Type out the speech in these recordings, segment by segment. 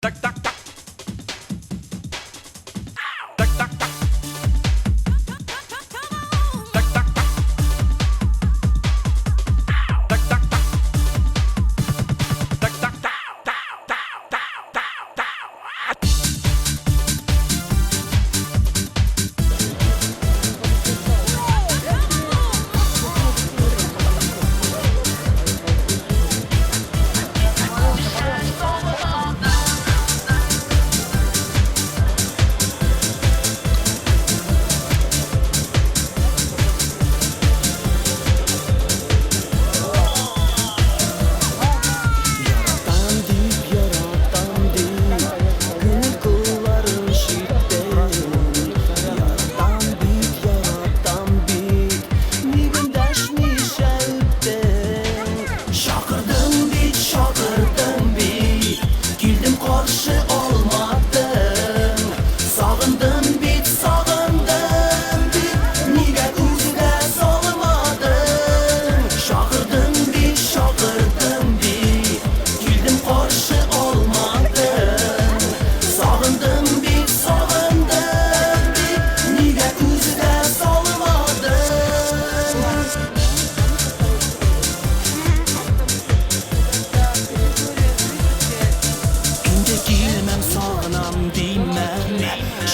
Tak tak tak. Tak tak tak. Tak tak tak. Tak tak tak. Tak tak tak.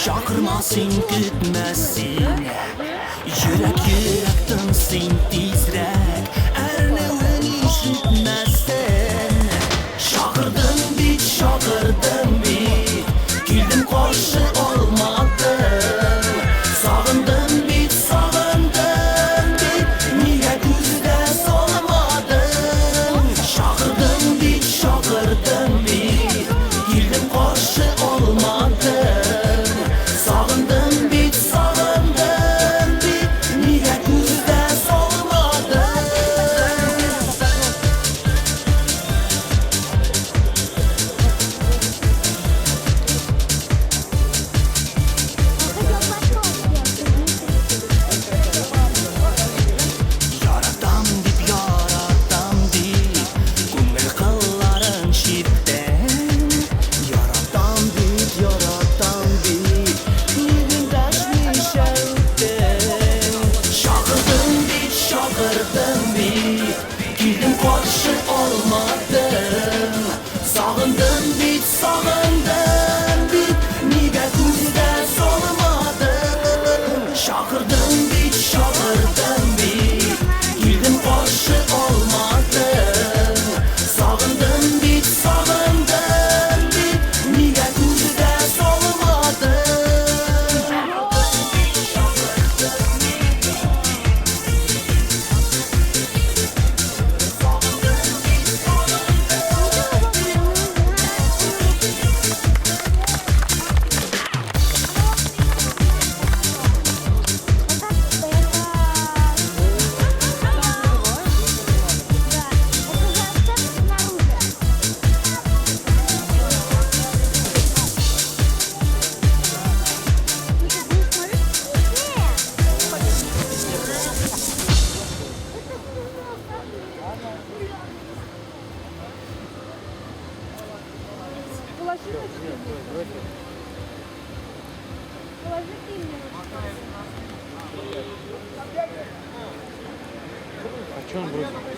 Şakırmasın gitmesin Yürek yürekten sin tizrek Erneğin işitmezsen Şakırdım bit şakırdım bit Girdim karşı olmadım Sağındım bit sağındım bit Niye güzde solmadım Şakırdım bit şakırdım bit Girdim karşı olmadım Girdim karşı olmadım Sağındım bit sağındım bit Niye güzde solmadım Şakırdım bit şakırdım bit Girdim karşı olmadım Sağındım bit sağındım bit Niye güzde solmadım А что он бросил?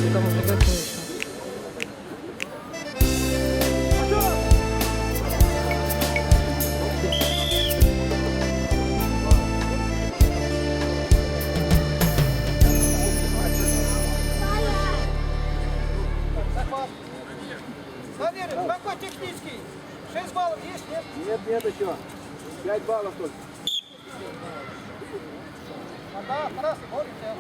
Estamos acá con eso. Владимир, какой технический? 6 баллов есть, нет? Нет, еще. 5 баллов только. Тогда раз, борите.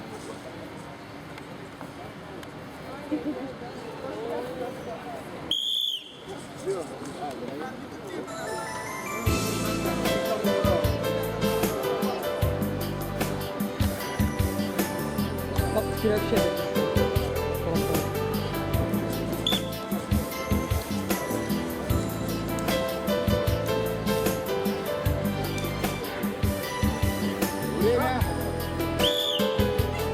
Bak şuraya bir şey de. Время.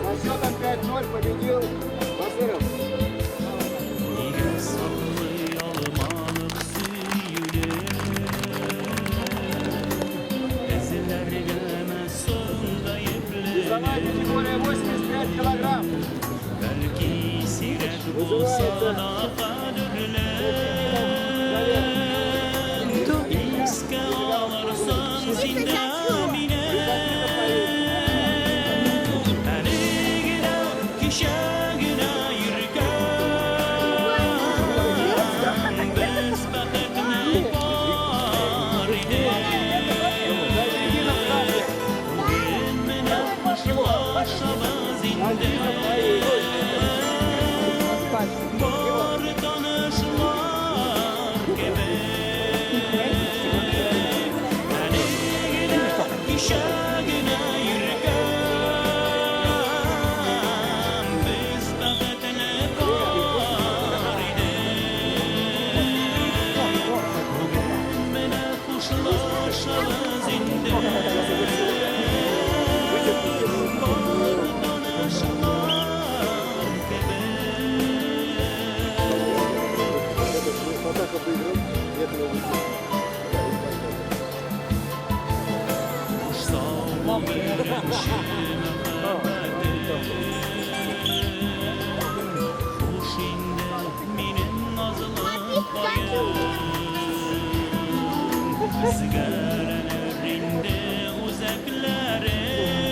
Со счетом 5-0 победил Басыров. Niye saklayalmalık süyüle Eziler gelmez sonunda Весовая iple категория 85 килограмм. Belki siret bulsa da kaderler İske alırsan zindamine Hani gider kişegine yürgen Biz baketine var idi Bugün kuşlaşamaz indi Var tanışlar gibi Hani gider kişegine yürgen Biz baketine var idi Bugün bana kuşlaşamaz indi Var tanışlar gibi Атака выиграл. Этого выиграл. Kuş savururken şemekabeti Kuşinde minin nazlı payı Sigaren örrinde uzaklarım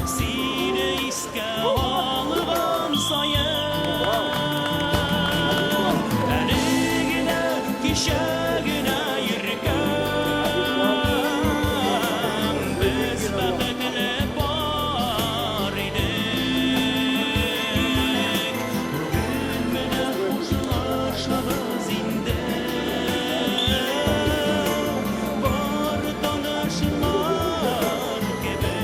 Sine iske algan sayım Hani gider kişegine yürgen Biz baketine var idik Bugün bana kuşlaşamaz indi Var tanışlar gibi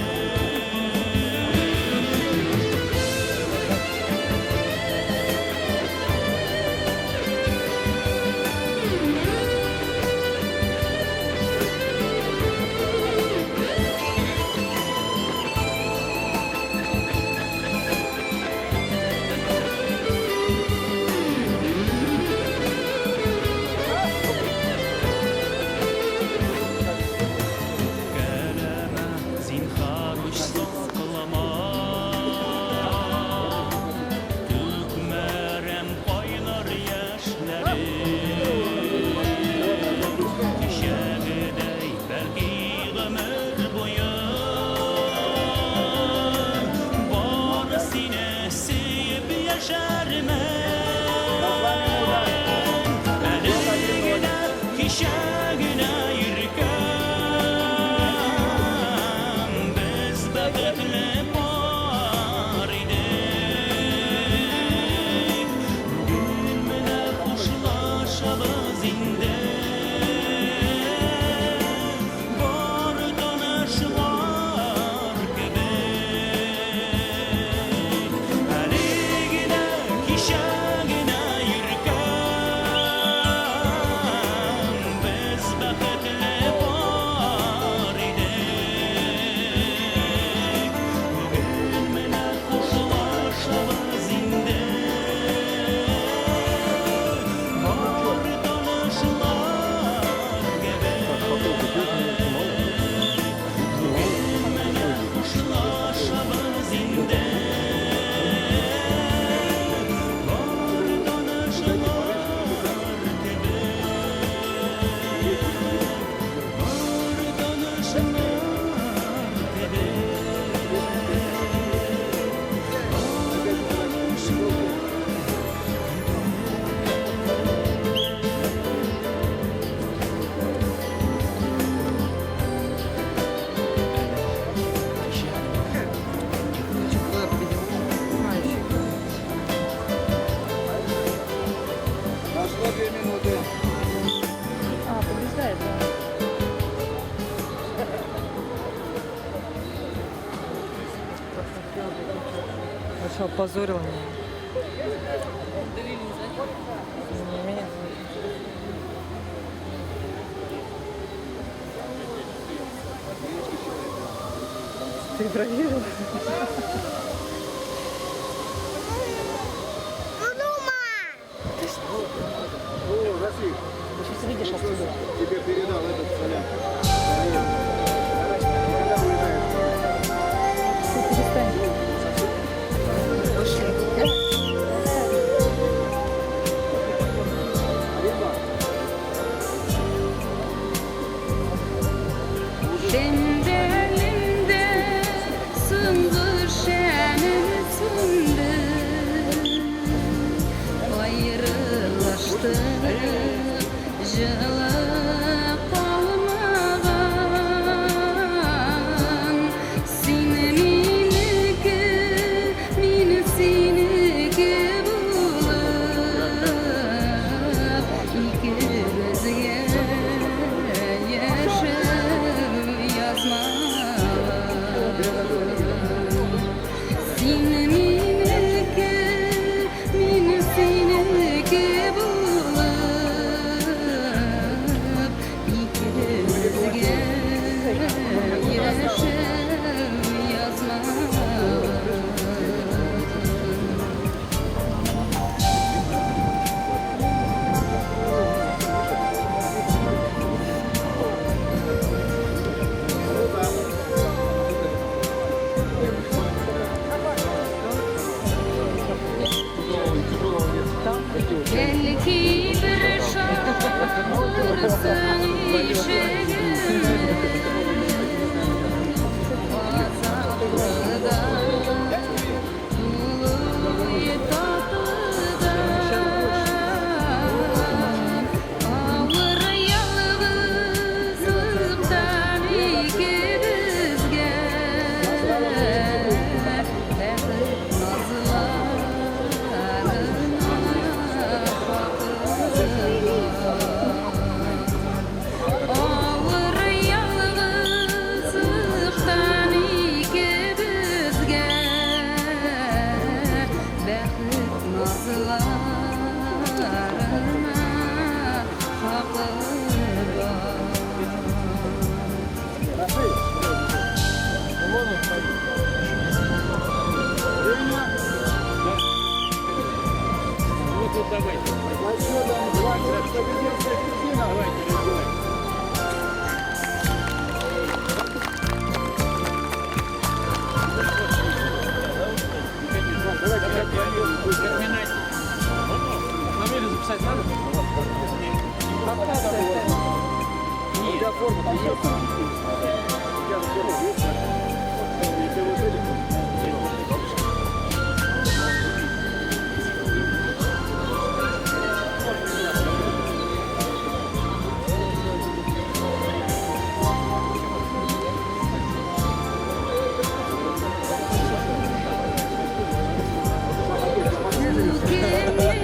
Geleme zinhar uç saklama Tükmerem koylar yaşları Düşegidey belki ömür boyu Var sinesiyip yaşarım Hani gider kişegine yürgen Biz baketine var idik Bugün bana kuşlaşamaz indi Var tanışlar gibi Hani gider kişegine yürgen Biz baketine var idik Bugün bana kuşlaşamaz indi Var tanışlar Что, опозорил меня? Не меня. Ты проверил? О, Рафик, Сейчас видишь отсюда. тебе передал этот соляк. Когда уезжаешь? Ты перестань. Dendelinde sundur şenim sundu ayrılaştık жылы қалмаған сені менікі мені сенікі болып ikimizге yaşım yazmalım seni meniki meni seniki болып ikimizge yaşım yazmalım Belki bir şansın işine Azaplıda Duluyu tatlıda Ağır yalnızlıktan ikimizge Bakıp Ağır yalnızlıktan ikimizge Bakıp nazlarına hakkı var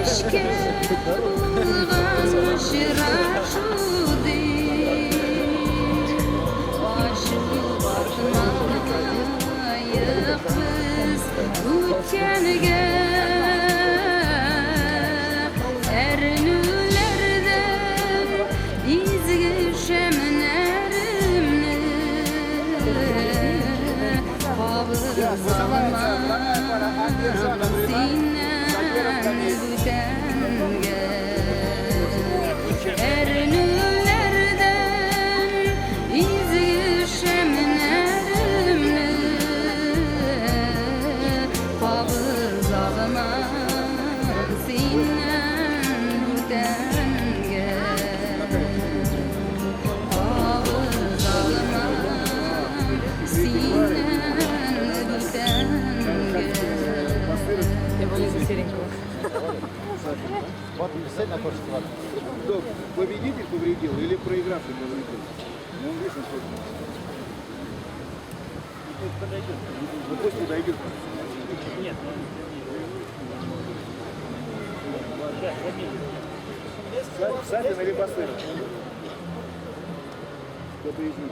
Keşke bulganmış raşudi Aşık batmayık biz ötkenige Ernülerden izgi şemnerimni Kabız almaz Bütenge Ernülerden izgi şemnerimni Kabız almaz bütenge Kabız almaz bütenge Я болею за серенького. Вот, сядь на корочку. Кто, победитель повредил или проигравший повредил? Ну, он видишь, он сколько. Ну, пусть не дойдет. Нет. Садин или Басыр? Кто-то из них.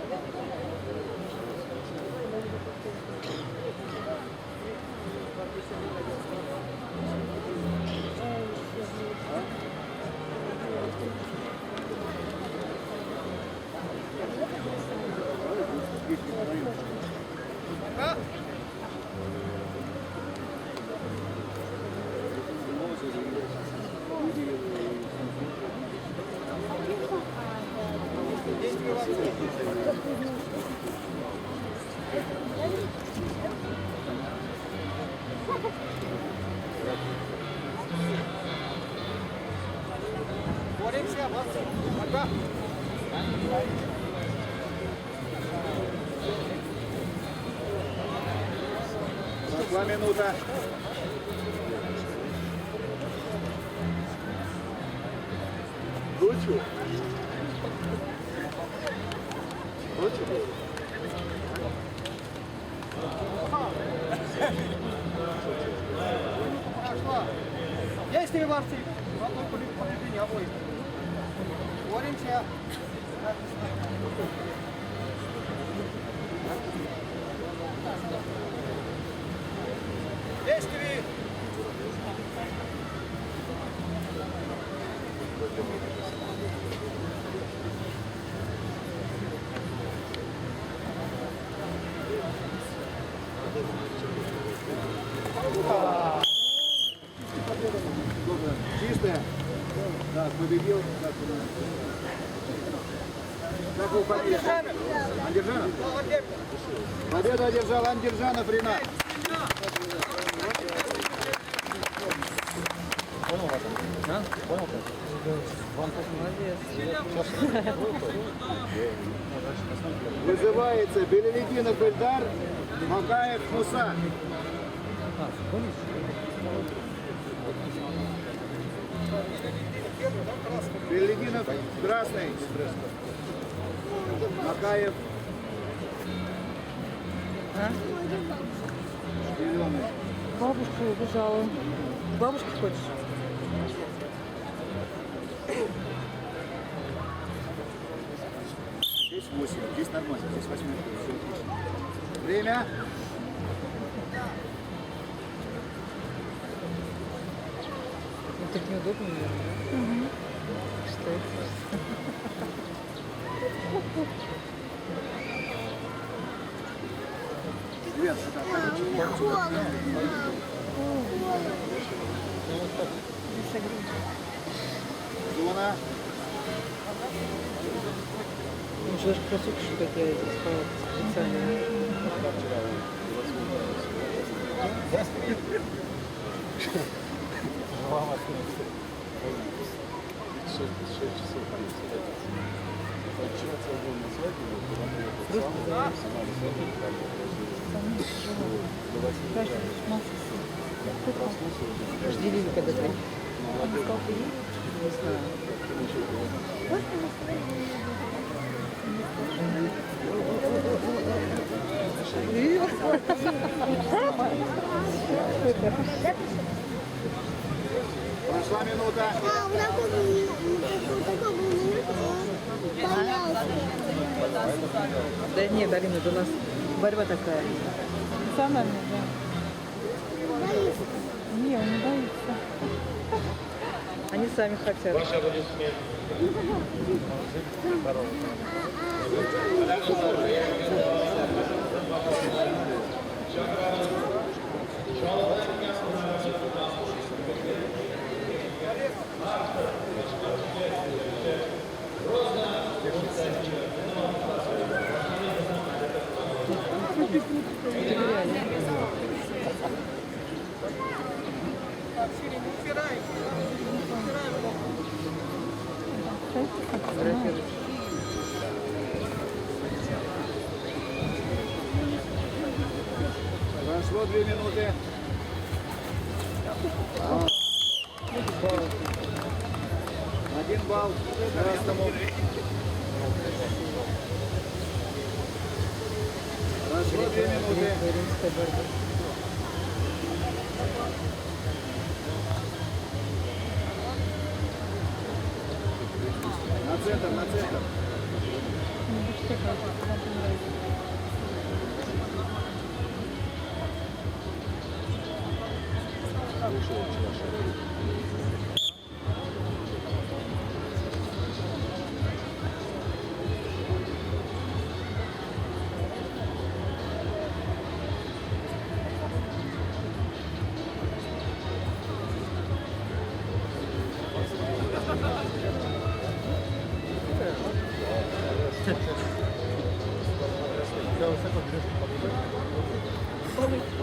Действие Варцева. Боремся, Варцев. Пока. Пошла минута. Кручу. Кручу. Пошла. Действие Варцев. Потом победение обоих. Боремся. Действие. Чистая. Да, победил. Как его фамилия? Андержанов. Победу одержал Андержанов Ренат. Вызывается Белелединов Эльдар, Макаев Муса. Белелединов красный, Макаев зеленый. Бабушка убежала. К бабушке хочешь? Здесь 8, здесь нормально, здесь 8. Все отлично. Время. Ну, так неудобно, наверное. Что это? Ребят, зона. Ну, что ж кроссовки, что как я здесь специально. Ждали когда ты. Не знаю. Прошла минута. А, вот такой был, такой был номер, понравился. Да нет, Алина, это у нас борьба такая. Национальная, да. Боится. Не, он не боится. Они сами хотят. Так, Сири, не упираем. Не упираем плохо. Фотографируют. Прошло 2 минуты. Один балл красному. Прошло 2 минуты. Римская борьба. На центр, на центр.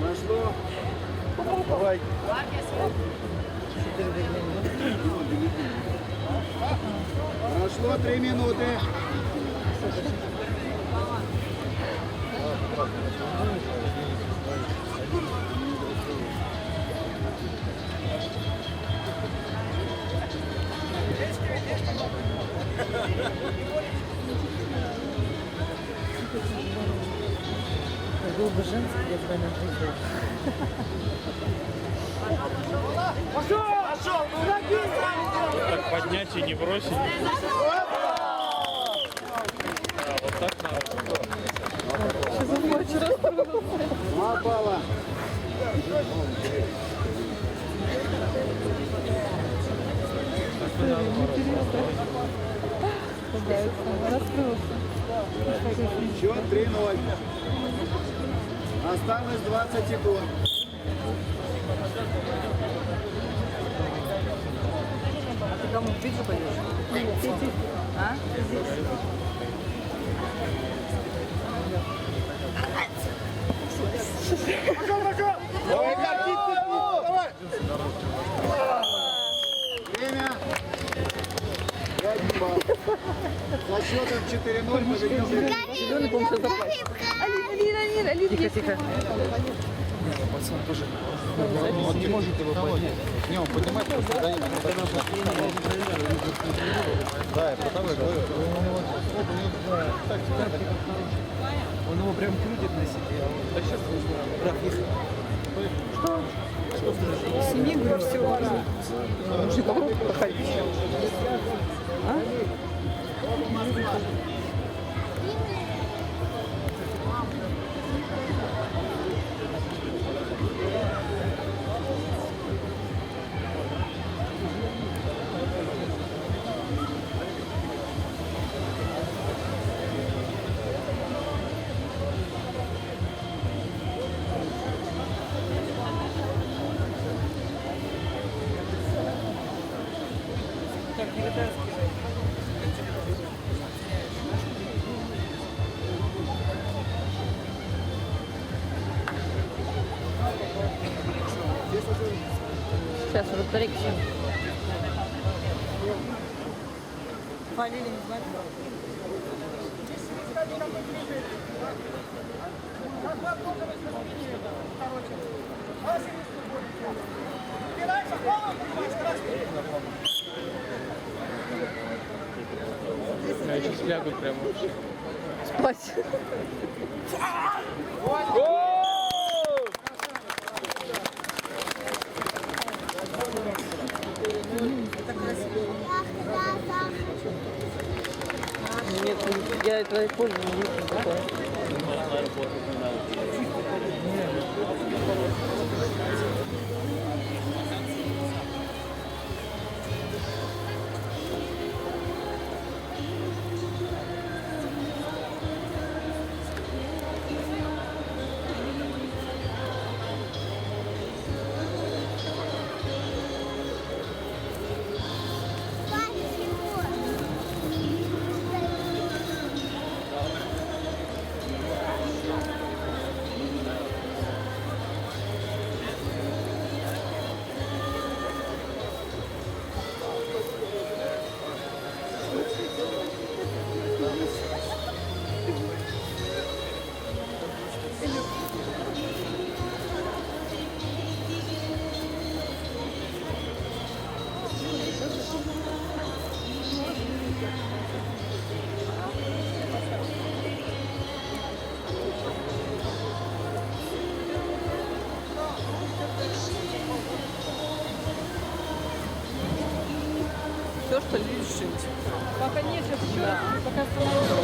Прошло. Давай. Прошло 3 минуты. Был бы женский, я бы на призыв. Так поднять и не бросить. Вот так надо. Два балла. Счет 3-0. Осталось 20 секунд. Ты кому в битву пойдешь? А? Давай, давай. Время. 5 баллов. За счетом 4-0 победил Зеленый. Зеленый, по-моему, сейчас заплатит. Алина. Тихо, тихо. Он не может его поднять. Не, он поднимает просто, да, да, потому что Он его прям крутит на себе. А сейчас Сними, говорю, все. Нужно попробовать походить. А? Сейчас, ротарик. Фамилия не знаю. Я сейчас лягу прямо. Спать. Нет, я этого пользу не вижу. Все, что ли, решить? Пока нет, сейчас. Пока остановимся.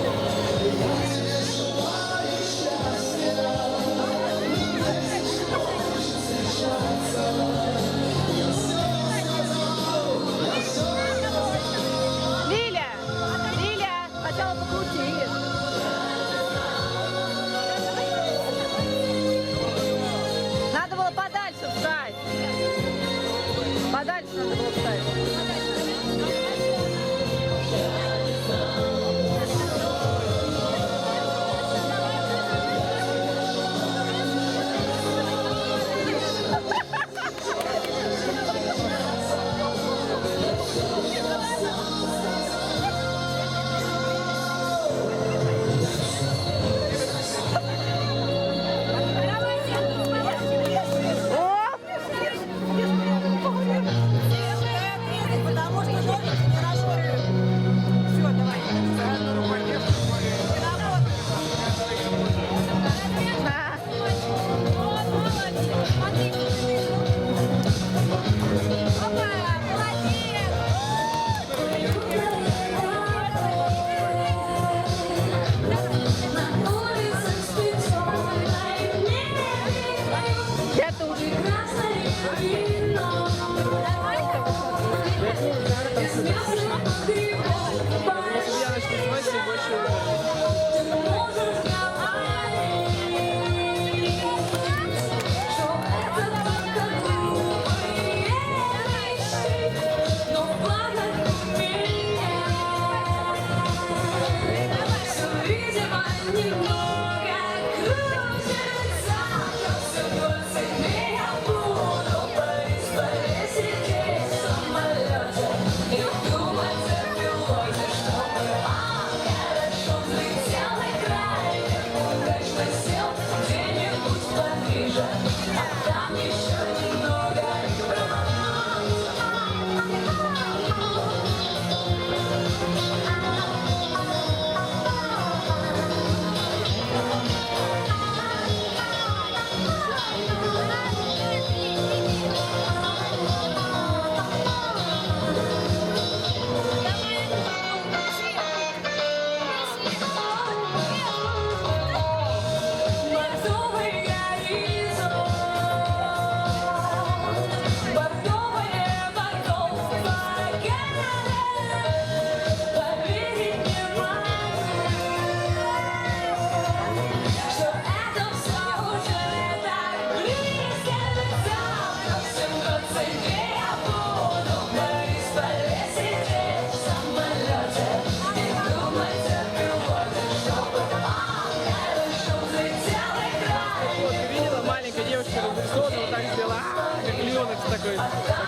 такой такая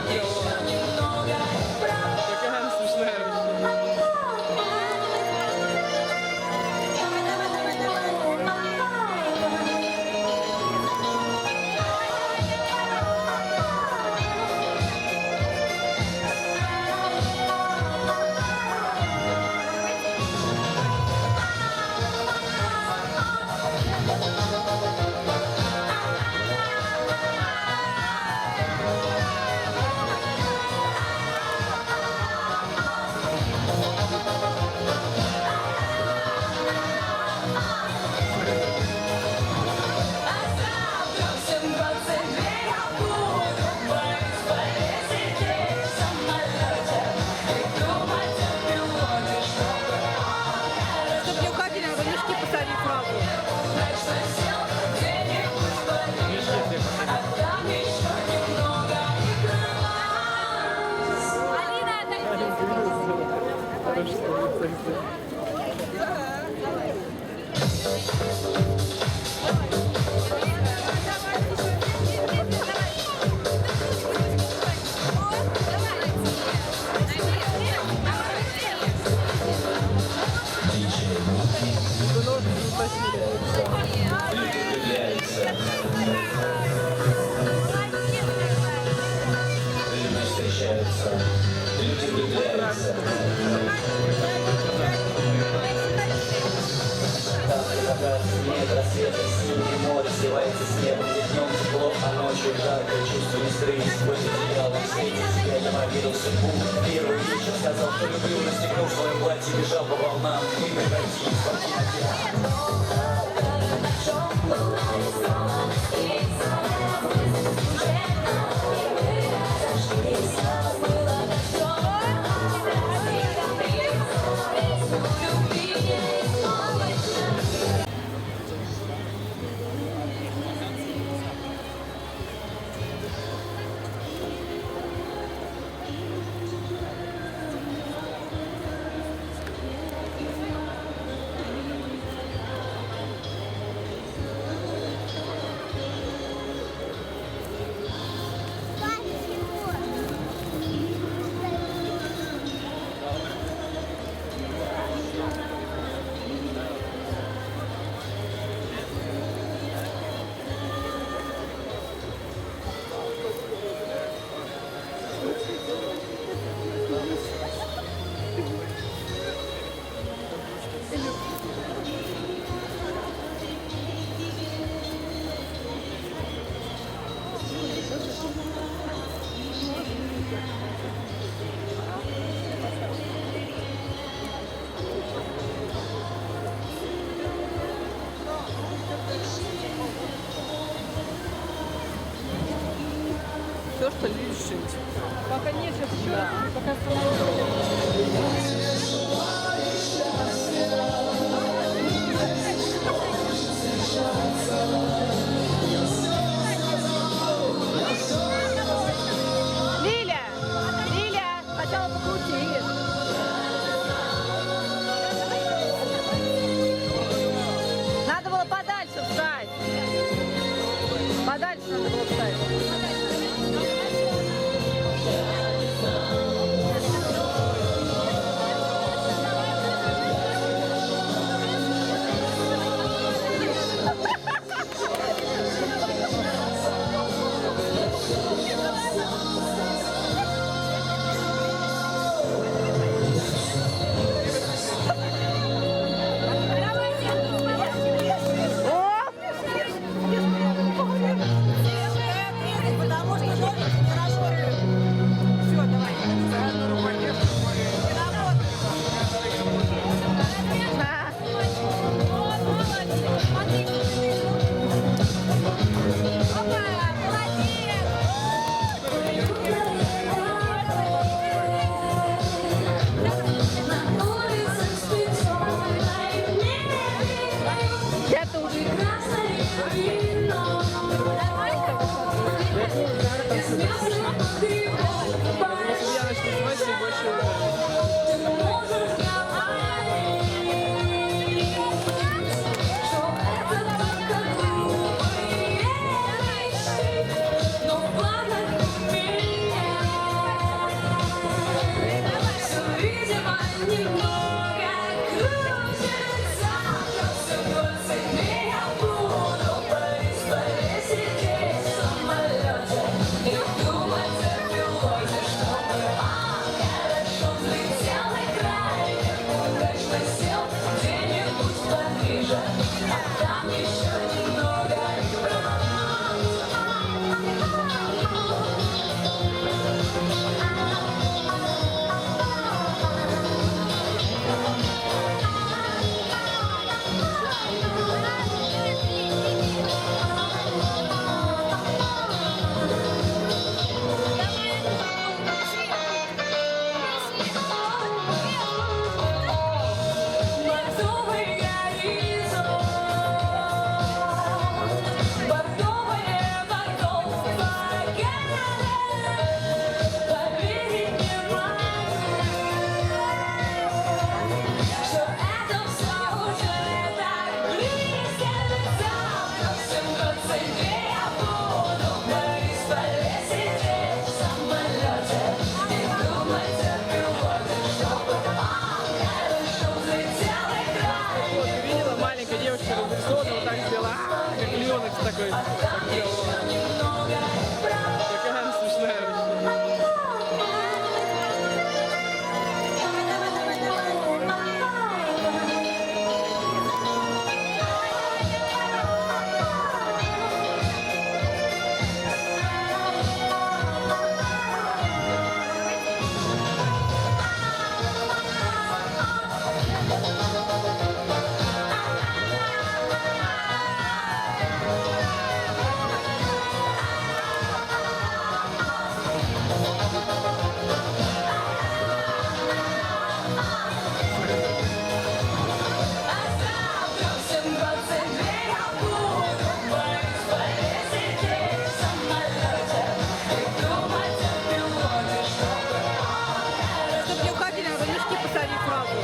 смешная вообще. Чтоб не уходили, надо мешки посадить сразу. Нет рассвета, синее море сливается с небом. Днем тепло, а ночью жарко. Чувство нестры сквозь одеяло светит. Я мобилил судьбу. Первый вечер сказал, что люблю. Расстегнул в своем платье, бежал по волнам. И прекратил Все, что лишить. Пока нет, сейчас еще. Пока остановимся. Лиля! Лиля! Сначала покрути. Надо было подальше встать. Подальше надо было встать. Вот, видела, маленькая девочка разрисована, вот так сделала, как львенок такой. Так делала. Какая она смешная вообще. Чтоб не уходили, надо мешки посадить сразу.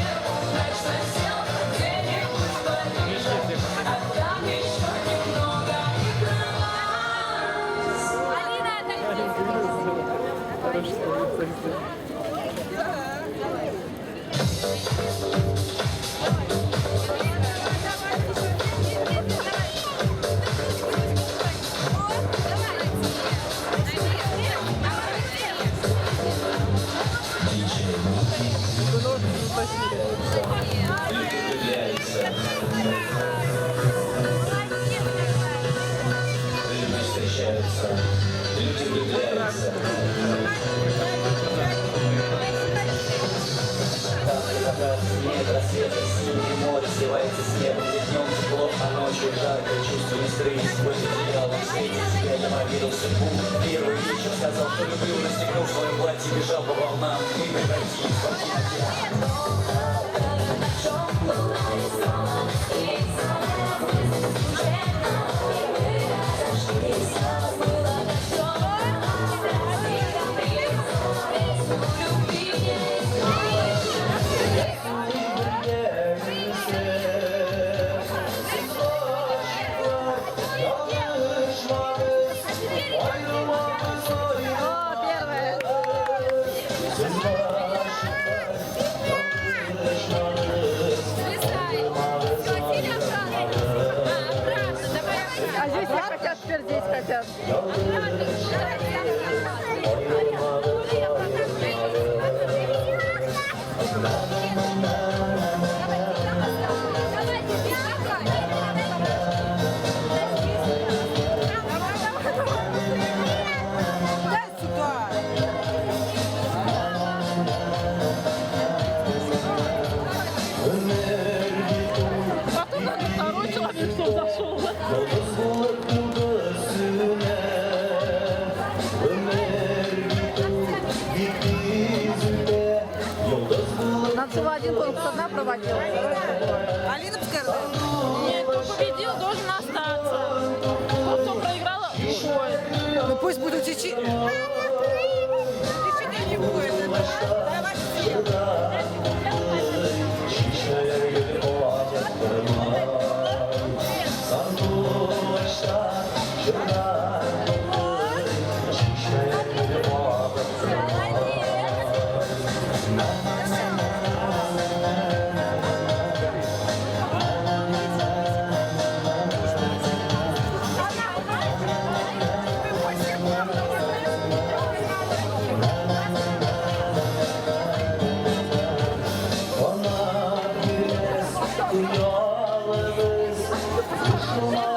Люди встречаются, люди влюбляются. Когда синеет рассвет, синее море сливается с небом, где днем тепло, а ночью жарко, чувство нестры, сквозь одеяло встретить тебя, я повидал судьбу. Первый вечер сказал, что люблю, расстегнул свое платье, бежал по волнам, и прекрати, А здесь все хотят, теперь здесь хотят. Потом надо второй человек, что зашел. Надо всего один конкурс одна проводила. Алина Пскарда? Нет, кто победил, должен остаться. Тот, кто проиграл, уходит. Ну пусть будет течение. Течение не будет. Давай Шумом